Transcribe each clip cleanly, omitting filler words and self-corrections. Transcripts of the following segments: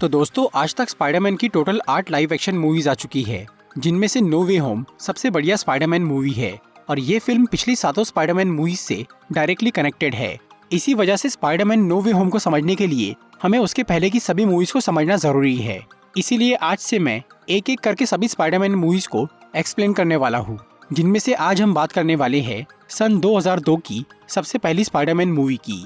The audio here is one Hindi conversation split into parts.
तो दोस्तों आज तक स्पाइडरमैन की टोटल 8 लाइव एक्शन मूवीज आ चुकी है, जिनमें से नो वे होम सबसे बढ़िया स्पाइडरमैन मूवी है और ये फिल्म पिछली 7 स्पाइडरमैन मूवीज से डायरेक्टली कनेक्टेड है। इसी वजह से स्पाइडरमैन नो वे होम को समझने के लिए हमें उसके पहले की सभी मूवीज को समझना जरूरी है। इसीलिए आज से मैं एक एक करके सभी स्पाइडरमैन मूवीज को एक्सप्लेन करने वाला हूँ, जिनमें से आज हम बात करने वाले हैं सन 2002 की सबसे पहली स्पाइडरमैन मूवी की।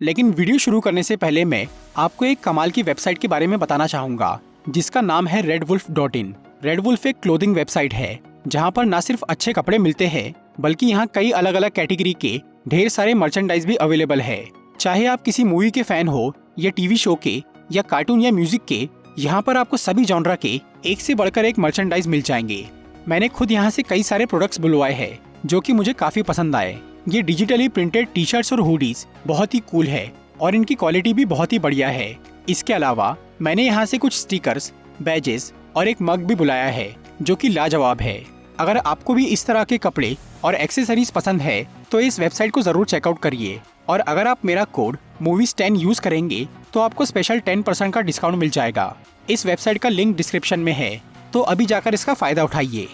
लेकिन वीडियो शुरू करने से पहले मैं आपको एक कमाल की वेबसाइट के बारे में बताना चाहूंगा, जिसका नाम है redwolf.in। रेडवुल्फ एक क्लोथिंग वेबसाइट है जहां पर न सिर्फ अच्छे कपड़े मिलते हैं बल्कि यहां कई अलग अलग कैटेगरी के ढेर सारे मर्चेंडाइज भी अवेलेबल है। चाहे आप किसी मूवी के फैन हो या टीवी शो के या कार्टून या म्यूजिक के, यहाँ पर आपको सभी जॉनरा के एक से बढ़कर एक मर्चेंडाइज मिल जाएंगे। मैंने खुद यहाँ से कई सारे प्रोडक्ट्स बुलवाए हैं जो कि मुझे काफी पसंद आए। ये डिजिटली प्रिंटेड टी शर्ट्स और हुडीज बहुत ही कूल है और इनकी क्वालिटी भी बहुत ही बढ़िया है। इसके अलावा मैंने यहाँ से कुछ स्टिकर्स, बैजेस और एक मग भी बुलाया है जो कि लाजवाब है। अगर आपको भी इस तरह के कपड़े और एक्सेसरीज पसंद है तो इस वेबसाइट को जरूर चेकआउट करिए और अगर आप मेरा कोड movies10 यूज करेंगे तो आपको स्पेशल 10% का डिस्काउंट मिल जाएगा। इस वेबसाइट का लिंक डिस्क्रिप्शन में है, तो अभी जाकर इसका फायदा उठाइए।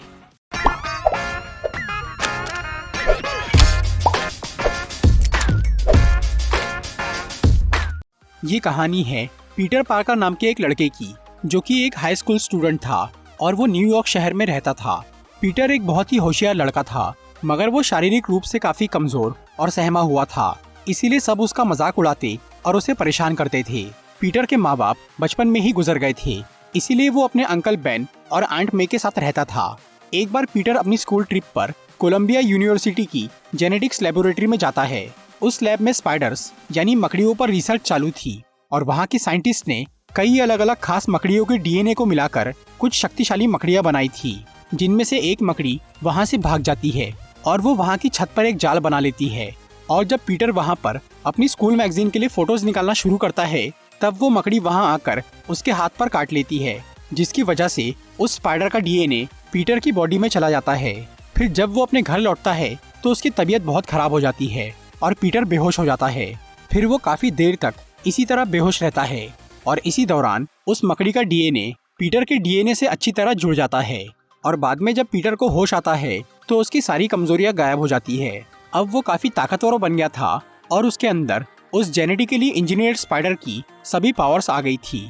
ये कहानी है पीटर पार्कर नाम के एक लड़के की, जो कि एक हाई स्कूल स्टूडेंट था और वो न्यूयॉर्क शहर में रहता था। पीटर एक बहुत ही होशियार लड़का था, मगर वो शारीरिक रूप से काफी कमजोर और सहमा हुआ था। इसीलिए सब उसका मजाक उड़ाते और उसे परेशान करते थे। पीटर के माँ बाप बचपन में ही गुजर गए थे, इसीलिए वो अपने अंकल बेन और आंट मे के साथ रहता था। एक बार पीटर अपनी स्कूल ट्रिप पर कोलंबिया यूनिवर्सिटी की जेनेटिक्स लेबोरेटरी में जाता है। उस लैब में स्पाइडर्स यानी मकड़ियों पर रिसर्च चालू थी और वहाँ की साइंटिस्ट ने कई अलग अलग खास मकड़ियों के डीएनए को मिलाकर कुछ शक्तिशाली मकड़ियाँ बनाई थी, जिनमें से एक मकड़ी वहाँ से भाग जाती है और वो वहाँ की छत पर एक जाल बना लेती है। और जब पीटर वहाँ पर अपनी स्कूल मैगजीन के लिए फोटोज निकालना शुरू करता है, तब वो मकड़ी वहाँ आकर उसके हाथ पर काट लेती है, जिसकी वजह से उस स्पाइडर का डीएनए पीटर की बॉडी में चला जाता है। फिर जब वो अपने घर लौटता है तो उसकी तबीयत बहुत खराब हो जाती है और पीटर बेहोश हो जाता है। फिर वो काफी देर तक इसी तरह बेहोश रहता है और इसी दौरान उस मकड़ी का डीएनए पीटर के डीएनए से अच्छी तरह जुड़ जाता है और बाद में जब पीटर को होश आता है तो उसकी सारी कमजोरियां गायब हो जाती है। अब वो काफी ताकतवर बन गया था और उसके अंदर उस जेनेटिकली इंजीनियर्ड स्पाइडर की सभी पावर्स आ गई थी।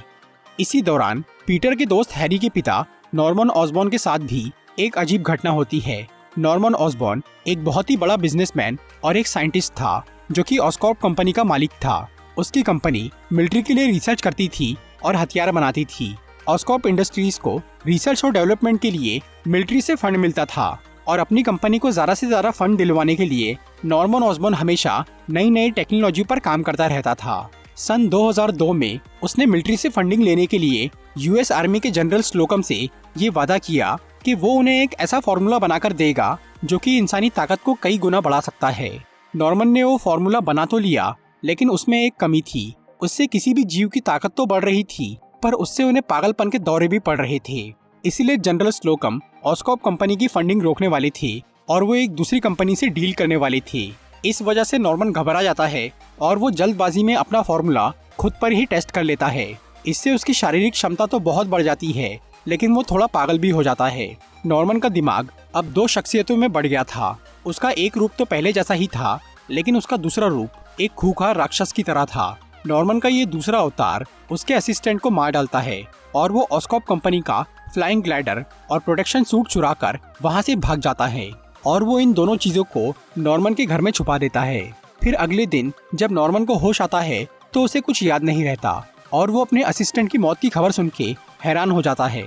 इसी दौरान पीटर के दोस्त हैरी के पिता नॉर्मन ऑसबॉर्न के साथ भी एक अजीब घटना होती है। नॉर्मन ऑसबॉर्न एक बहुत ही बड़ा बिजनेसमैन और एक साइंटिस्ट था जो कि ऑस्कॉर्प कंपनी का मालिक था। उसकी कंपनी मिलिट्री के लिए रिसर्च करती थी और हथियार बनाती थी। ऑस्कॉर्प इंडस्ट्रीज को रिसर्च और डेवलपमेंट के लिए मिलिट्री से फंड मिलता था और अपनी कंपनी को ज्यादा से ज्यादा फंड दिलवाने के लिए नॉर्मन ऑसबॉर्न हमेशा नई नई टेक्नोलॉजी पर काम करता रहता था। सन 2002 में उसने मिलिट्री से फंडिंग लेने के लिए यूएस आर्मी के जनरल स्लोकम से ये वादा किया कि वो उन्हें एक ऐसा फॉर्मूला बनाकर देगा जो कि इंसानी ताकत को कई गुना बढ़ा सकता है। नॉर्मन ने वो फॉर्मूला बना तो लिया, लेकिन उसमें एक कमी थी। उससे किसी भी जीव की ताकत तो बढ़ रही थी, पर उससे उन्हें पागलपन के दौरे भी पड़ रहे थे। इसीलिए जनरल स्लोकम ऑस्कॉर्प कंपनी की फंडिंग रोकने वाले थे और वो एक दूसरी कंपनी से डील करने वाले थे। इस वजह से नॉर्मन घबरा जाता है और वो जल्दबाजी में अपना फॉर्मूला खुद पर ही टेस्ट कर लेता है। इससे उसकी शारीरिक क्षमता तो बहुत बढ़ जाती है, लेकिन वो थोड़ा पागल भी हो जाता है। नॉर्मन का दिमाग अब 2 शख्सियतों में बढ़ गया था। उसका एक रूप तो पहले जैसा ही था, लेकिन उसका दूसरा रूप एक खूंखार राक्षस की तरह था। नॉर्मन का ये दूसरा अवतार उसके असिस्टेंट को मार डालता है और वो ऑस्कॉर्प कंपनी का फ्लाइंग ग्लाइडर और प्रोटेक्शन सूट चुराकर वहाँ से भाग जाता है और वो इन दोनों चीजों को नॉर्मन के घर में छुपा देता है। फिर अगले दिन जब नॉर्मन को होश आता है तो उसे कुछ याद नहीं रहता और वो अपने असिस्टेंट की मौत की खबर सुन के हैरान हो जाता है।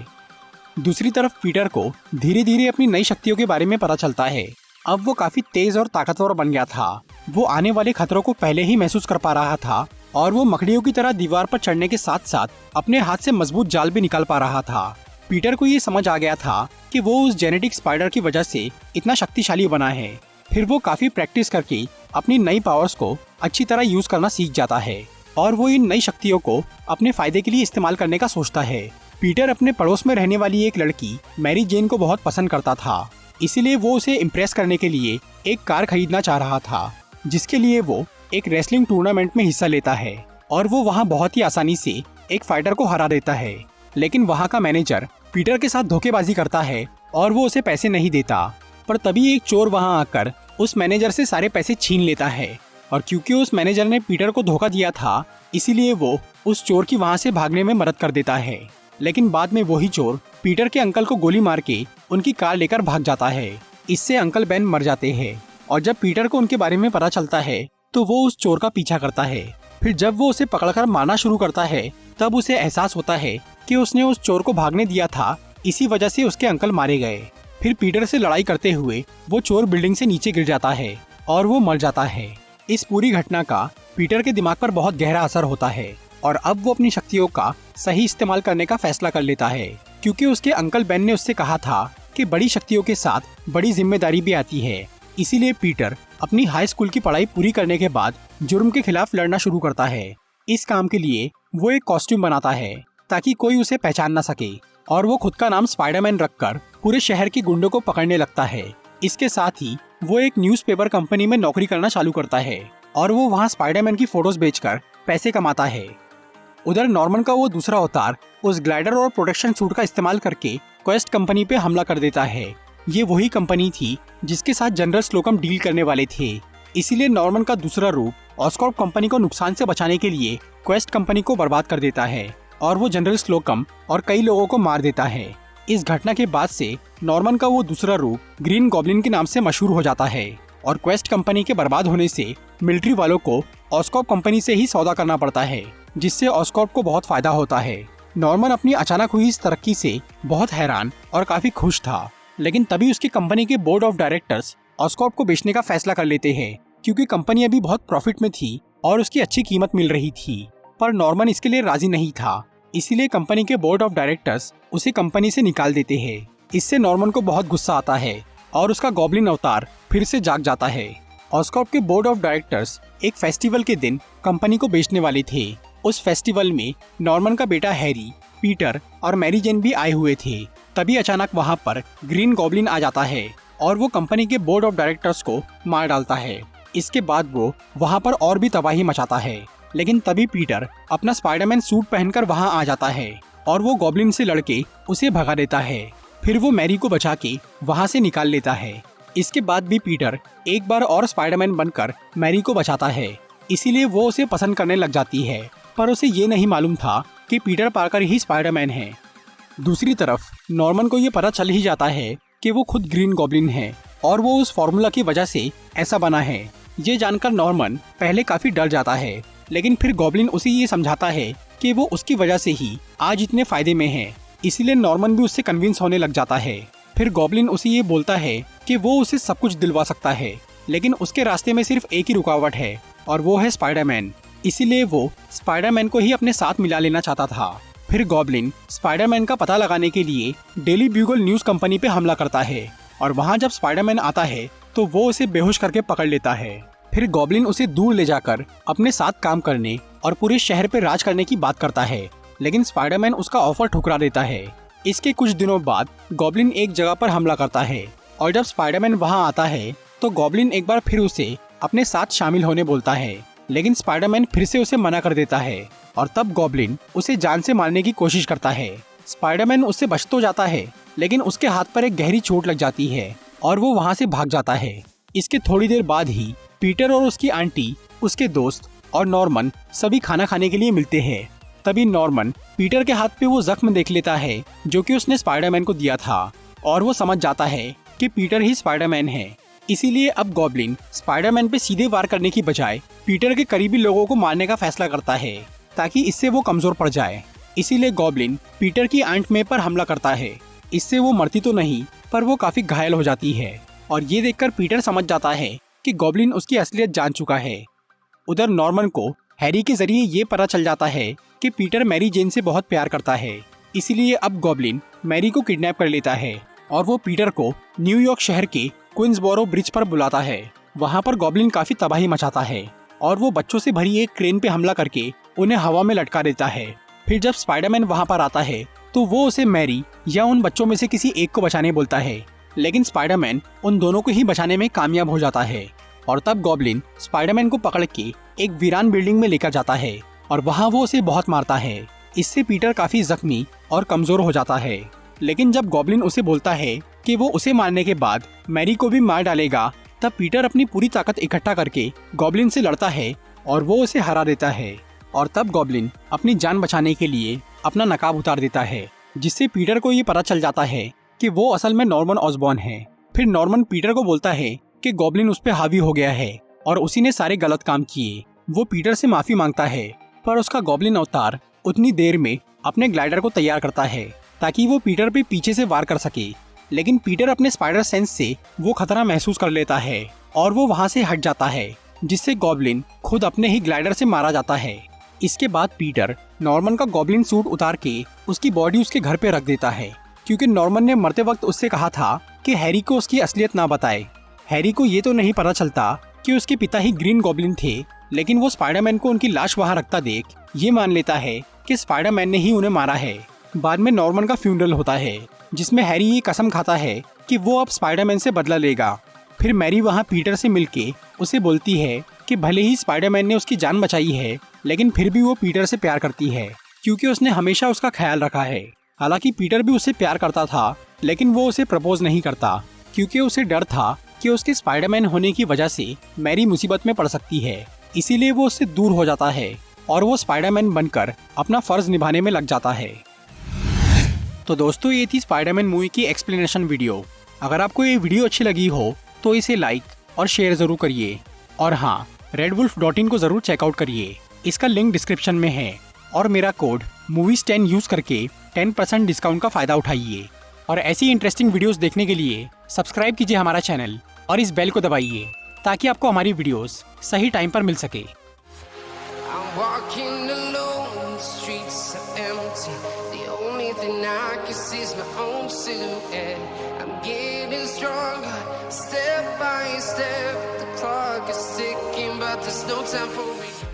दूसरी तरफ पीटर को धीरे धीरे अपनी नई शक्तियों के बारे में पता चलता है। अब वो काफी तेज और ताकतवर बन गया था। वो आने वाले खतरों को पहले ही महसूस कर पा रहा था और वो मकड़ियों की तरह दीवार पर चढ़ने के साथ साथ अपने हाथ से मजबूत जाल भी निकाल पा रहा था। पीटर को ये समझ आ गया था कि वो उस जेनेटिक स्पाइडर की वजह से इतना शक्तिशाली बना है। फिर वो काफी प्रैक्टिस करके अपनी नई पावर्स को अच्छी तरह यूज करना सीख जाता है और वो इन नई शक्तियों को अपने फायदे के लिए इस्तेमाल करने का सोचता है। पीटर अपने पड़ोस में रहने वाली एक लड़की मैरी जेन को बहुत पसंद करता था, इसीलिए वो उसे इम्प्रेस करने के लिए एक कार खरीदना चाह रहा था, जिसके लिए वो एक रेसलिंग टूर्नामेंट में हिस्सा लेता है और वो वहाँ बहुत ही आसानी से एक फाइटर को हरा देता है, लेकिन वहाँ का मैनेजर पीटर के साथ धोखेबाजी करता है और वो उसे पैसे नहीं देता। पर तभी एक चोर वहाँ आकर उस मैनेजर से सारे पैसे छीन लेता है, और क्योंकि उस मैनेजर ने पीटर को धोखा दिया था, इसीलिए वो उस चोर की वहाँ से भागने में मदद कर देता है। लेकिन बाद में वही चोर पीटर के अंकल को गोली मार के उनकी कार लेकर भाग जाता है। इससे अंकल बेन मर जाते हैं, और जब पीटर को उनके बारे में पता चलता है तो वो उस चोर का पीछा करता है। फिर जब वो उसे पकड़कर मारना शुरू करता है, तब उसे एहसास होता है कि उसने उस चोर को भागने दिया था, इसी वजह से उसके अंकल मारे गए। फिर पीटर से लड़ाई करते हुए वो चोर बिल्डिंग से नीचे गिर जाता है और वो मर जाता है। इस पूरी घटना का पीटर के दिमाग पर बहुत गहरा असर होता है, और अब वो अपनी शक्तियों का सही इस्तेमाल करने का फैसला कर लेता है, क्योंकि उसके अंकल बेन ने उससे कहा था कि बड़ी शक्तियों के साथ बड़ी जिम्मेदारी भी आती है। इसीलिए पीटर अपनी हाई स्कूल की पढ़ाई पूरी करने के बाद जुर्म के खिलाफ लड़ना शुरू करता है। इस काम के लिए वो एक कॉस्ट्यूम बनाता है ताकि कोई उसे पहचान न सके, और वो खुद का नाम स्पाइडरमैन रखकर पूरे शहर के गुंडों को पकड़ने लगता है। इसके साथ ही वो एक न्यूज़पेपर कंपनी में नौकरी करना चालू करता है, और वो वहाँ स्पाइडरमैन की फोटोज बेचकर पैसे कमाता है। उधर नॉर्मन का वो दूसरा अवतार उस ग्लाइडर और प्रोटेक्शन सूट का इस्तेमाल करके क्वेस्ट कंपनी पे हमला कर देता है। ये वही कंपनी थी जिसके साथ जनरल स्लोकम डील करने वाले थे। इसीलिए नॉर्मन का दूसरा रूप ऑस्कॉर्प कंपनी को नुकसान से बचाने के लिए क्वेस्ट कंपनी को बर्बाद कर देता है, और वो जनरल स्लोकम और कई लोगों को मार देता है। इस घटना के बाद से नॉर्मन का वो दूसरा रूप ग्रीन गॉब्लिन के नाम से मशहूर हो जाता है, और क्वेस्ट कंपनी के बर्बाद होने से मिलिट्री वालों को ऑस्कॉर्प कंपनी से ही सौदा करना पड़ता है, जिससे ऑस्कॉर्प को बहुत फायदा होता है। नॉर्मन अपनी अचानक हुई इस तरक्की से बहुत हैरान और काफी खुश था, लेकिन तभी उसकी कंपनी के बोर्ड ऑफ डायरेक्टर्स ऑस्कॉर्प को बेचने का फैसला कर लेते हैं, क्योंकि कंपनी अभी बहुत प्रॉफिट में थी और उसकी अच्छी कीमत मिल रही थी। पर नॉर्मन इसके लिए राजी नहीं था, इसीलिए कंपनी के बोर्ड ऑफ डायरेक्टर्स उसे कंपनी से निकाल देते हैं। इससे नॉर्मन को बहुत गुस्सा आता है और उसका गॉब्लिन अवतार फिर से जाग जाता है। ऑस्कॉर्प के बोर्ड ऑफ डायरेक्टर्स एक फेस्टिवल के दिन कंपनी को बेचने वाले थे। उस फेस्टिवल में नॉर्मन का बेटा हैरी, पीटर और मैरी जेन भी आए हुए थे। तभी अचानक वहाँ पर ग्रीन गॉब्लिन आ जाता है और वो कंपनी के बोर्ड ऑफ डायरेक्टर्स को मार डालता है। इसके बाद वो वहाँ पर और भी तबाही मचाता है, लेकिन तभी पीटर अपना स्पाइडरमैन सूट पहनकर वहाँ आ जाता है और वो गॉब्लिन से लड़के उसे भगा देता है। फिर वो मैरी को बचा के वहाँ से निकाल लेता है। इसके बाद भी पीटर एक बार और स्पाइडरमैन बनकर मैरी को बचाता है, इसीलिए वो उसे पसंद करने लग जाती है। पर उसे ये नहीं मालूम था कि पीटर पार्कर ही स्पाइडरमैन है। दूसरी तरफ नॉर्मन को ये पता चल ही जाता है कि वो खुद ग्रीन गॉब्लिन है और वो उस फॉर्मूला की वजह से ऐसा बना है। ये जानकर नॉर्मन पहले काफी डर जाता है, लेकिन फिर गॉब्लिन उसे ये समझाता है कि वो उसकी वजह से ही आज इतने फायदे में है, इसीलिए नॉर्मन भी उससे कन्विंस होने लग जाता है। फिर गॉब्लिन उसे ये बोलता है कि वो उसे सब कुछ दिलवा सकता है, लेकिन उसके रास्ते में सिर्फ एक ही रुकावट है और वो है स्पाइडरमैन। इसीलिए वो स्पाइडरमैन को ही अपने साथ मिला लेना चाहता था। फिर गॉब्लिन स्पाइडरमैन का पता लगाने के लिए डेली ब्यूगल न्यूज कंपनी पे हमला करता है, और वहाँ जब स्पाइडरमैन आता है तो वो उसे बेहोश करके पकड़ लेता है। फिर गॉब्लिन उसे दूर ले जाकर अपने साथ काम करने और पूरे शहर पे राज करने की बात करता है, लेकिन स्पाइडरमैन उसका ऑफर ठुकरा देता है। इसके कुछ दिनों बाद गॉब्लिन एक जगह पर हमला करता है, और जब स्पाइडरमैन वहाँ आता है तो गॉब्लिन एक बार फिर उसे अपने साथ शामिल होने बोलता है, लेकिन स्पाइडरमैन फिर से उसे मना कर देता है, और तब गॉब्लिन उसे जान से मारने की कोशिश करता है। स्पाइडरमैन उससे बच तो जाता है, लेकिन उसके हाथ पर एक गहरी चोट लग जाती है और वो वहाँ से भाग जाता है। इसके थोड़ी देर बाद ही पीटर और उसकी आंटी, उसके दोस्त और नॉर्मन सभी खाना खाने के लिए मिलते हैं। तभी नॉर्मन पीटर के हाथ पे वो जख्म देख लेता है जो कि उसने स्पाइडरमैन को दिया था, और वो समझ जाता है कि पीटर ही स्पाइडरमैन है। इसीलिए अब गॉब्लिन स्पाइडरमैन पे सीधे वार करने की बजाय पीटर के करीबी लोगों को मारने का फैसला करता है, ताकि इससे वो कमजोर पड़ जाए। इसीलिए गॉब्लिन पीटर की आंट मे पर हमला करता है। इससे वो मरती तो नहीं, पर वो काफी घायल हो जाती है, और ये देखकर पीटर समझ जाता है कि गॉब्लिन उसकी असलियत जान चुका है। उधर नॉर्मन को हैरी के जरिए ये पता चल जाता है कि पीटर मैरी जेन से बहुत प्यार करता है। इसीलिए अब गॉब्लिन मैरी को किडनैप कर लेता है और वो पीटर को न्यूयॉर्क शहर के क्वींसबोरो ब्रिज पर बुलाता है। वहाँ पर गॉब्लिन काफी तबाही मचाता है और वो बच्चों से भरी एक क्रेन पे हमला करके उन्हें हवा में लटका देता है। फिर जब स्पाइडरमैन वहाँ पर आता है तो वो उसे मैरी या उन बच्चों में से किसी एक को बचाने बोलता है, लेकिन स्पाइडरमैन उन दोनों को ही बचाने में कामयाब हो जाता है। और तब गॉब्लिन स्पाइडरमैन को पकड़ के एक वीरान बिल्डिंग में लेकर जाता है और वहाँ वो उसे बहुत मारता है। इससे पीटर काफी जख्मी और कमजोर हो जाता है। लेकिन जब गॉब्लिन उसे बोलता है कि वो उसे मारने के बाद मैरी को भी मार डालेगा, तब पीटर अपनी पूरी ताकत इकट्ठा करके गॉब्लिन से लड़ता है और वो उसे हरा देता है। और तब गॉब्लिन अपनी जान बचाने के लिए अपना नकाब उतार देता है, जिससे पीटर को ये पता चल जाता है कि वो असल में नॉर्मन ऑसबॉर्न है। फिर नॉर्मन पीटर को बोलता है कि गॉब्लिन उस पर हावी हो गया है और उसी ने सारे गलत काम किए। वो पीटर से माफी मांगता है, पर उसका गॉब्लिन अवतार उतनी देर में अपने ग्लाइडर को तैयार करता है ताकि वो पीटर पे पीछे से वार कर सके। लेकिन पीटर अपने स्पाइडर सेंस से वो खतरा महसूस कर लेता है और वो वहाँ से हट जाता है, जिससे गॉब्लिन खुद अपने ही ग्लाइडर से मारा जाता है। इसके बाद पीटर नॉर्मन का गॉब्लिन सूट उतार के उसकी बॉडी उसके घर पे रख देता है, क्योंकि नॉर्मन ने मरते वक्त उससे कहा था कि हैरी को उसकी असलियत ना बताए। हैरी को ये तो नहीं पता चलता कि उसके पिता ही ग्रीन गॉब्लिन थे, लेकिन वो स्पाइडरमैन को उनकी लाश वहाँ रखता देख ये मान लेता है कि स्पाइडरमैन ने ही उन्हें मारा है। बाद में नॉर्मन का फ्यूनरल होता है, जिसमें हैरी ये कसम खाता है कि वो अब स्पाइडरमैन से बदला लेगा। फिर मैरी वहाँ पीटर से मिलके उसे बोलती है कि भले ही स्पाइडरमैन ने उसकी जान बचाई है, लेकिन फिर भी वो पीटर से प्यार करती है, क्योंकि उसने हमेशा उसका ख्याल रखा है। हालांकि पीटर भी उससे प्यार करता था, लेकिन वो उसे प्रपोज नहीं करता, क्योंकि उसे डर था कि उसके स्पाइडरमैन होने की वजह से मैरी मुसीबत में पड़ सकती है। इसीलिए वो उससे दूर हो जाता है और वो स्पाइडरमैन बनकर अपना फर्ज निभाने में लग जाता है। तो दोस्तों, ये थी स्पाइडरमैन मूवी की एक्सप्लेनेशन वीडियो। अगर आपको ये वीडियो अच्छी लगी हो तो इसे लाइक और शेयर जरूर करिए। और हाँ, redwolf.in को जरूर चेकआउट करिए, इसका लिंक डिस्क्रिप्शन में है। और मेरा कोड movies10 यूज करके 10% डिस्काउंट का फायदा उठाइए। और ऐसी इंटरेस्टिंग वीडियोस देखने के लिए सब्सक्राइब कीजिए हमारा चैनल और इस बेल को दबाइए, ताकि आपको हमारी वीडियोस सही टाइम पर मिल सके। I'm walking alone, the streets are empty. The only thing I can see is my own silhouette. I'm getting stronger, step by step. The clock is ticking, but there's no time for me.